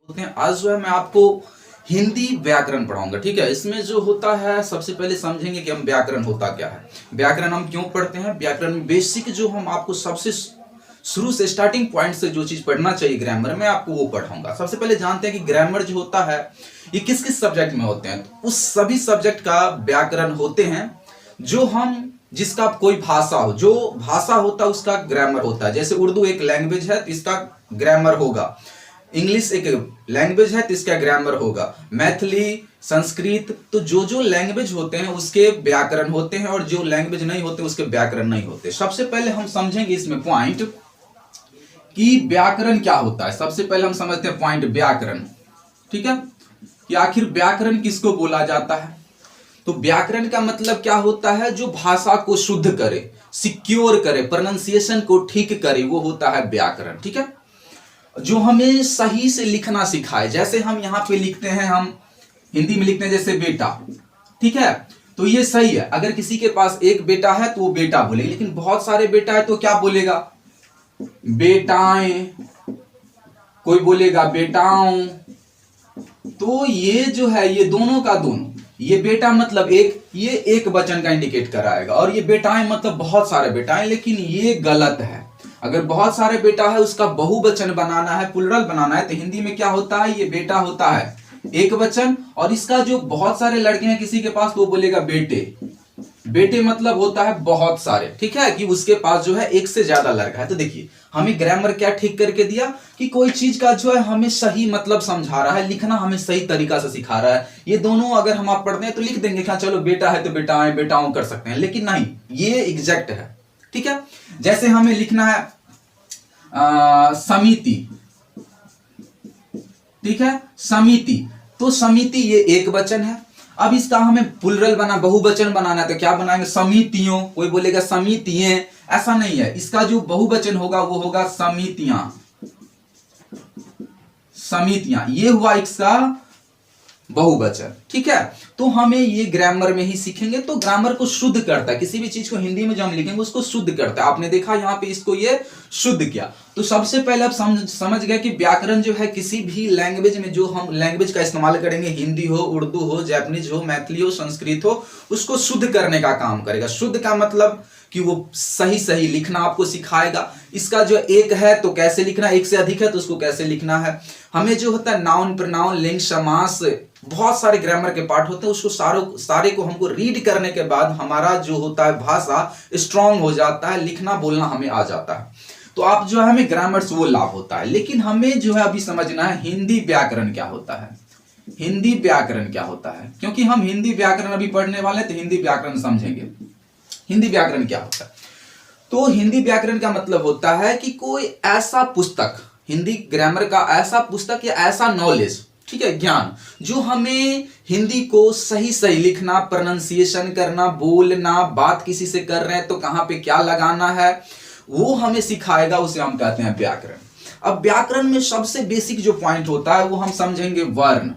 होते हैं। आज जो है मैं आपको हिंदी व्याकरण पढ़ाऊंगा। ठीक है, इसमें जो होता है सबसे पहले समझेंगे कि हम व्याकरण होता क्या है, व्याकरण हम क्यों पढ़ते हैं। व्याकरण में बेसिक जो हम आपको सबसे शुरू से स्टार्टिंग पॉइंट से जो चीज पढ़ना चाहिए ग्रामर में, आपको वो पढ़ाऊंगा। सबसे पहले जानते हैं कि ग्रामर जो होता है ये किस किस सब्जेक्ट में होते हैं। तो उस सभी सब्जेक्ट का व्याकरण होते हैं जो हम जिसका कोई भाषा हो, जो भाषा होता है उसका ग्रामर होता है। जैसे उर्दू एक लैंग्वेज है तो इसका ग्रामर होगा, इंग्लिश एक लैंग्वेज है तो इसका ग्रामर होगा, मैथिली, संस्कृत, तो जो जो लैंग्वेज होते हैं उसके व्याकरण होते हैं और जो लैंग्वेज नहीं होते उसके व्याकरण नहीं होते। सबसे पहले हम समझेंगे इसमें पॉइंट कि व्याकरण क्या होता है। सबसे पहले हम समझते हैं पॉइंट व्याकरण। ठीक है, कि आखिर व्याकरण किसको बोला जाता है। तो व्याकरण का मतलब क्या होता है, जो भाषा को शुद्ध करे, सिक्योर करे, प्रोनाउंसिएशन को ठीक करे, वो होता है व्याकरण। ठीक है, जो हमें सही से लिखना सिखाए। जैसे हम यहां पे लिखते हैं, हम हिंदी में लिखते हैं जैसे बेटा, ठीक है, तो ये सही है। अगर किसी के पास एक बेटा है तो वो बेटा बोलेगा, लेकिन बहुत सारे बेटा है तो क्या बोलेगा, बेटाएं, कोई बोलेगा बेटाओं। तो ये जो है ये दोनों का दोनों, ये बेटा मतलब एक, ये एक वचन का इंडिकेट कराएगा, और ये बेटाएं मतलब बहुत सारे बेटाएं, लेकिन ये गलत है। अगर बहुत सारे बेटा है उसका बहुवचन बनाना है, प्लुरल बनाना है, तो हिंदी में क्या होता है, ये बेटा होता है एक वचन, और इसका जो बहुत सारे लड़के हैं किसी के पास तो वो बोलेगा बेटे। बेटे मतलब होता है बहुत सारे। ठीक है, कि उसके पास जो है एक से ज्यादा लड़का है। तो देखिए हमें ग्रामर क्या ठीक करके दिया कि कोई चीज का जो है हमें सही मतलब समझा रहा है, लिखना हमें सही तरीका से सिखा रहा है। ये दोनों अगर हम आप पढ़ते हैं तो लिख देंगे क्या, चलो बेटा है तो बेटाएं बेटाओं कर सकते हैं, लेकिन नहीं, ये एग्जैक्ट है। ठीक है, जैसे हमें लिखना है समिति, ठीक है, समिति, तो समिति ये एक वचन है। अब इसका हमें प्लुरल बना, बहुवचन बनाना है तो क्या बनाएंगे, समितियों, कोई बोलेगा समितियां, ऐसा नहीं है। इसका जो बहुवचन होगा वो होगा समितियां, समितियां, ये हुआ इसका बहुवचन। ठीक है, तो हमें ये ग्रामर में ही सीखेंगे। तो ग्रामर को शुद्ध करता है, किसी भी चीज को हिंदी में जो हम लिखेंगे उसको शुद्ध करता है। आपने देखा यहाँ पे इसको ये शुद्ध किया। तो सबसे पहले आप समझ गए कि व्याकरण जो है किसी भी लैंग्वेज में जो हम लैंग्वेज का इस्तेमाल करेंगे, हिंदी हो, उर्दू हो, जापानीज हो, मैथिली हो, संस्कृत हो, उसको शुद्ध करने का काम करेगा। शुद्ध का मतलब कि वो सही सही लिखना आपको सिखाएगा। इसका जो एक है तो कैसे लिखना, एक से अधिक है तो उसको कैसे लिखना है। हमें जो होता है नाउन, प्रोनाउन, लिंग, समास, बहुत सारे ग्रामर के पार्ट होते हैं, उसको सारे को हमको रीड करने के बाद हमारा जो होता है भाषा स्ट्रांग हो जाता है, लिखना बोलना हमें आ जाता है। तो आप जो है हमें ग्रामर से वो लाभ होता है। लेकिन हमें जो है अभी समझना है हिंदी व्याकरण क्या होता है, हिंदी व्याकरण क्या होता है, क्योंकि हम हिंदी व्याकरण अभी पढ़ने वाले हैं तो हिंदी व्याकरण समझेंगे। हिंदी व्याकरण क्या होता है, तो हिंदी व्याकरण का मतलब होता है कि कोई ऐसा पुस्तक, हिंदी ग्रामर का ऐसा पुस्तक या ऐसा नॉलेज, ठीक है, ज्ञान, जो हमें हिंदी को सही सही लिखना, प्रोनाउंसिएशन करना, बोलना, बात किसी से कर रहे हैं तो कहां पे क्या लगाना है, वो हमें सिखाएगा, उसे हम कहते हैं व्याकरण। अब व्याकरण में सबसे बेसिक जो पॉइंट होता है वो हम समझेंगे वर्ण,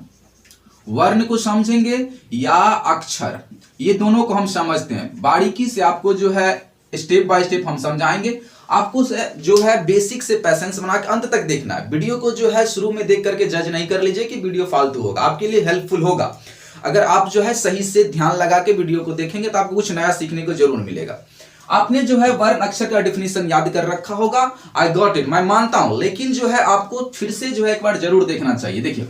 वर्ण को समझेंगे या अक्षर, ये दोनों को हम समझते हैं। बारीकी से आपको जो है स्टेप बाय स्टेप हम समझाएंगे। आपको जो है बेसिक से पैसेंस बना के अंत तक देखना है। वीडियो को जो है शुरू में देख करके जज नहीं कर लीजिए कि वीडियो फालतू होगा, आपके लिए हेल्पफुल होगा। अगर आप जो है सही से ध्यान लगा के वीडियो को देखेंगे तो आपको कुछ नया सीखने को जरूर मिलेगा। आपने जो है वर्ण अक्षर का डिफिनेशन याद कर रखा होगा, आई गॉट इट, मैं मानता हूं, लेकिन जो है आपको फिर से जो है एक बार जरूर देखना चाहिए। देखिए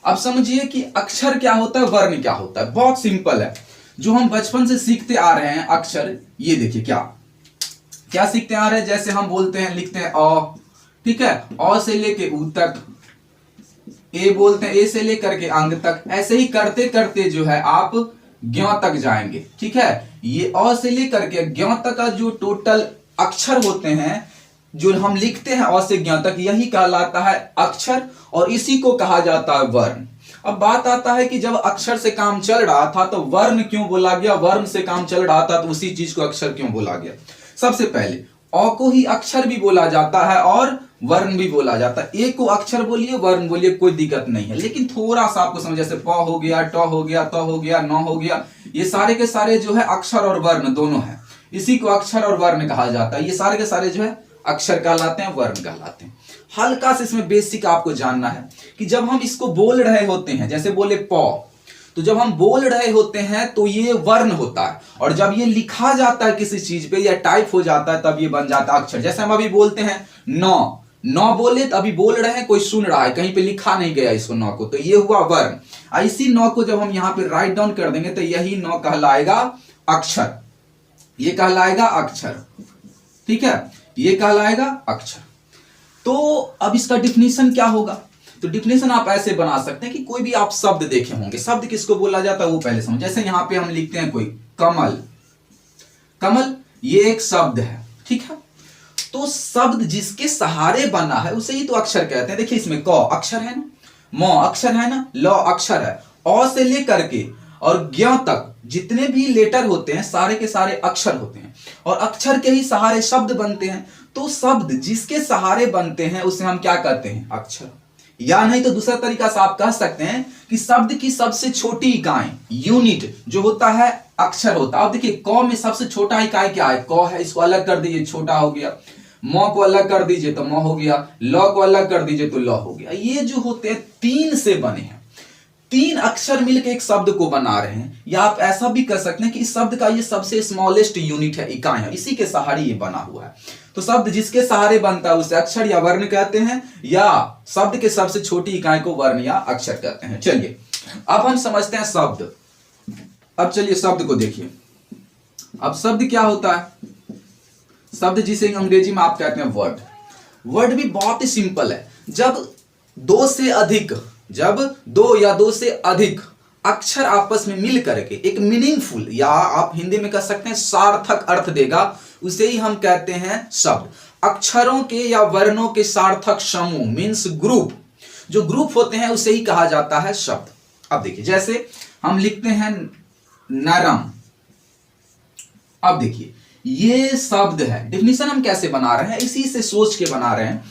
अब समझिए कि अक्षर क्या होता है, वर्ण क्या होता है। बहुत सिंपल है, जो हम बचपन से सीखते आ रहे हैं अक्षर, ये देखिए क्या क्या सीखते आ रहे हैं। जैसे हम बोलते हैं, लिखते हैं अ, ठीक है, अ से लेके उ तक, ए बोलते हैं, ए से लेकर के अंग तक, ऐसे ही करते करते जो है आप ज्ञ तक जाएंगे। ठीक है, ये अ से लेकर के ज्ञ तक का जो टोटल अक्षर होते हैं जो हम लिखते हैं अ से ज्ञ तक, यही कहलाता है अक्षर, और इसी को कहा जाता है वर्ण। अब बात आता है कि जब अक्षर से काम चल रहा था तो वर्ण क्यों बोला गया, वर्ण से काम चल रहा था तो उसी चीज को अक्षर क्यों बोला गया। सबसे पहले अ को ही अक्षर भी बोला जाता है और वर्ण भी बोला जाता है। ए को अक्षर बोलिए, वर्ण बोलिए, कोई दिक्कत नहीं है, लेकिन थोड़ा सा आपको समझ, जैसे प हो गया, ट हो गया, त हो गया, न हो गया, ये सारे के सारे जो है अक्षर और वर्ण दोनों है, इसी को अक्षर और वर्ण कहा जाता है। ये सारे के सारे जो है अक्षर कहलाते हैं, वर्ण कहलाते हैं। हल्का से इसमें बेसिक आपको जानना है कि जब हम इसको बोल रहे होते हैं, जैसे बोले प, तो जब हम बोल रहे होते हैं तो ये वर्ण होता है, और जब ये लिखा जाता है किसी चीज पे या टाइप हो जाता है तब ये बन जाता है अक्षर। जैसे हम अभी बोलते हैं नौ, नौ बोले तो अभी बोल रहे हैं, कोई सुन रहा है, कहीं पे लिखा नहीं गया इसको नौ को, तो ये हुआ वर्ण। इसी नौ को जब हम यहाँ पे राइट डाउन कर देंगे तो यही नौ कहलाएगा अक्षर, ये कहलाएगा अक्षर, ठीक है, ये कहलाएगा अक्षर। तो अब इसका डिफिनीशन क्या होगा? तो डिफिनेशन आप ऐसे बना सकते हैं कि कोई भी आप शब्द देखे होंगे, शब्द किसको बोला जाता है वो पहले समझ। जैसे यहां पे हम लिखते हैं कोई कमल, कमल ये एक शब्द है, ठीक है। तो शब्द जिसके सहारे बना है उसे ही तो अक्षर कहते हैं। देखिए इसमें क अक्षर है ना, म अक्षर है ना, ल अक्षर है, अ से लेकर के और ज्ञ तक जितने भी लेटर होते हैं सारे के सारे अक्षर होते हैं, और अक्षर के ही सहारे शब्द बनते हैं। तो शब्द जिसके सहारे बनते हैं उसे हम क्या कहते हैं? अक्षर। या नहीं तो दूसरा तरीका से आप कह सकते हैं कि शब्द की सबसे छोटी इकाई यूनिट जो होता है अक्षर होता है। अब देखिए क में सबसे छोटा इकाई क्या है? क है, इसको अलग कर दीजिए, छोटा हो गया। म को अलग कर दीजिए तो म हो गया, ल को अलग कर दीजिए तो ल हो गया। ये जो होते हैं तीन से बने हैं, तीन अक्षर मिलकर एक शब्द को बना रहे हैं। या आप ऐसा भी कर सकते हैं कि इस शब्द का ये सबसे स्मॉलेस्ट यूनिट है, इकाई है, इसी के सहारे ये बना हुआ है। तो शब्द जिसके सहारे बनता है उसे अक्षर या वर्ण कहते हैं, या शब्द के सबसे छोटी इकाई को वर्ण या अक्षर कहते हैं। चलिए अब हम समझते हैं शब्द। अब चलिए शब्द को देखिए। अब शब्द क्या होता है? शब्द जिसे अंग्रेजी में आप कहते हैं वर्ड। वर्ड भी बहुत ही सिंपल है। जब दो या दो से अधिक अक्षर आपस में मिल करके एक मीनिंगफुल, या आप हिंदी में कह सकते हैं सार्थक अर्थ देगा, उसे ही हम कहते हैं शब्द। अक्षरों के या वर्णों के सार्थक समूह मीन्स ग्रुप, जो ग्रुप होते हैं उसे ही कहा जाता है शब्द। अब देखिए जैसे हम लिखते हैं नरम। अब देखिए ये शब्द है। डिफिनीशन हम कैसे बना रहे हैं? इसी से सोच के बना रहे हैं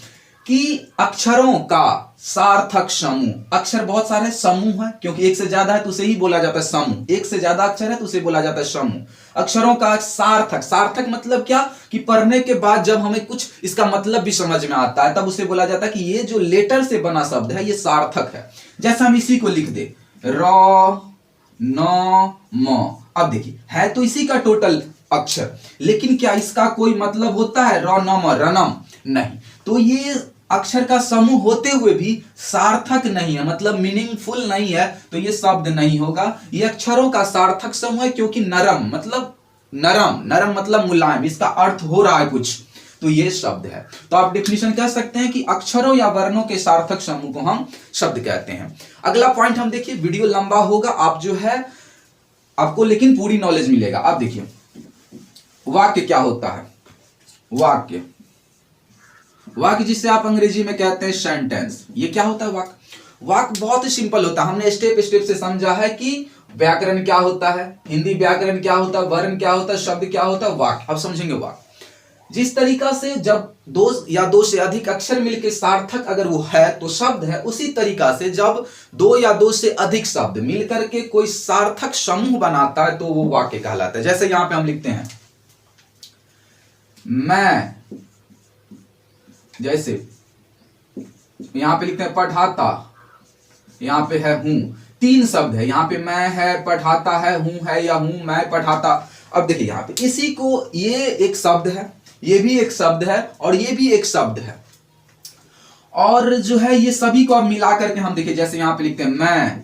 कि अक्षरों का सार्थक समूह। अक्षर बहुत सारे, समूह है क्योंकि एक से ज्यादा है तो उसे ही बोला जाता है समूह। एक से ज्यादा अक्षर है तो उसे बोला जाता है समूह। अक्षरों का सार्थक, सार्थक मतलब क्या कि पढ़ने के बाद जब हमें कुछ इसका मतलब भी समझ में आता है तब उसे बोला जाता है कि ये जो लेटर से बना शब्द है ये सार्थक है। जैसे हम इसी को लिख दे र न म। अब देखिए है तो इसी का टोटल अक्षर, लेकिन क्या इसका कोई मतलब होता है? र न म रनम नहीं। तो ये अक्षर का समूह होते हुए भी सार्थक नहीं है, मतलब मीनिंगफुल नहीं है, तो ये शब्द नहीं होगा। ये अक्षरों का सार्थक समूह है क्योंकि नरम मतलब नरम, नरम मतलब मुलायम, इसका अर्थ हो रहा है कुछ, तो ये शब्द है। तो आप डिफिनीशन कह सकते हैं कि अक्षरों या वर्णों के सार्थक समूह को हम शब्द कहते हैं। अगला पॉइंट हम देखिए, वीडियो लंबा होगा, आप जो है आपको लेकिन पूरी नॉलेज मिलेगा। आप देखिए वाक्य क्या होता है? वाक्य, वाक्य जिसे आप अंग्रेजी में कहते हैं सेंटेंस। ये क्या होता है? वाक्य। वाक्य बहुत ही सिंपल होता है। हमने स्टेप स्टेप से समझा है कि व्याकरण क्या होता है, हिंदी व्याकरण क्या होता है, वर्ण क्या होता है, शब्द क्या होता है, वाक्य। अब समझेंगे वाक्य। जिस तरीका से जब दो या दो से अधिक अक्षर मिलकर सार्थक अगर वो है तो शब्द है, उसी तरीका से जब दो या दो से अधिक शब्द मिलकर के कोई सार्थक समूह बनाता है तो वो वाक्य कहलाता है। जैसे यहां पे हम लिखते हैं मैं, जैसे यहां पे लिखते हैं पढ़ाता, यहां पे है हूं, तीन शब्द है, यहां पे मैं है, पढ़ाता है, हूं है, या हूं मैं पढ़ाता। अब देखिए यहां पे इसी को, ये एक शब्द है, ये भी एक शब्द है, और ये भी एक शब्द है, और जो है ये सभी को अब मिला करके हम देखिए, जैसे यहां पे लिखते हैं मैं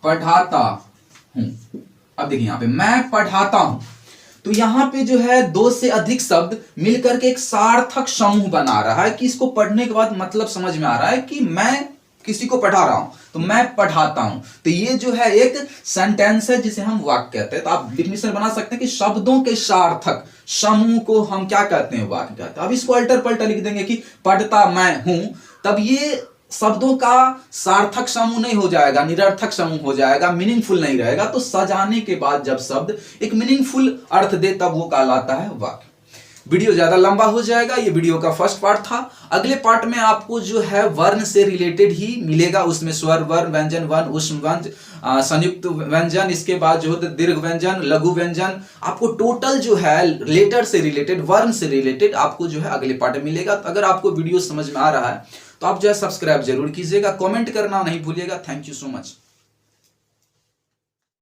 पढ़ाता हूं। अब देखिए यहां पे मैं पढ़ाता हूं, तो यहां पे जो है दो से अधिक शब्द मिलकर के एक सार्थक समूह बना रहा है कि इसको पढ़ने के बाद मतलब समझ में आ रहा है कि मैं किसी को पढ़ा रहा हूं, तो मैं पढ़ाता हूं। तो ये जो है एक सेंटेंस है जिसे हम वाक्य कहते हैं। तो आप डिफिनेशन बना सकते हैं कि शब्दों के सार्थक समूह को हम क्या कहते हैं? वाक्य कहते हैं। अब इसको अल्टर पल्टर लिख देंगे कि पढ़ता मैं हूं, तब ये शब्दों का सार्थक समूह नहीं हो जाएगा, निरर्थक समूह हो जाएगा, मीनिंगफुल नहीं रहेगा। तो सजाने के बाद जब शब्द एक मीनिंगफुल अर्थ दे तब वो कहलाता है वाक्य। वीडियो ज्यादा लंबा हो जाएगा, ये वीडियो का फर्स्ट पार्ट था। अगले पार्ट में आपको जो है वर्ण से रिलेटेड ही मिलेगा, उसमें स्वर वर्ण, व्यंजन वर्ण, उष्म वर्ण, संयुक्त व्यंजन, इसके बाद जो है दीर्घ व्यंजन, लघु व्यंजन, आपको टोटल जो है लेटर से रिलेटेड, वर्ण से रिलेटेड आपको जो है अगले पार्ट में मिलेगा। तो अगर आपको वीडियो समझ में आ रहा है तो आप जो है सब्सक्राइब जरूर कीजिएगा, कमेंट करना नहीं भूलिएगा। Thank you so much.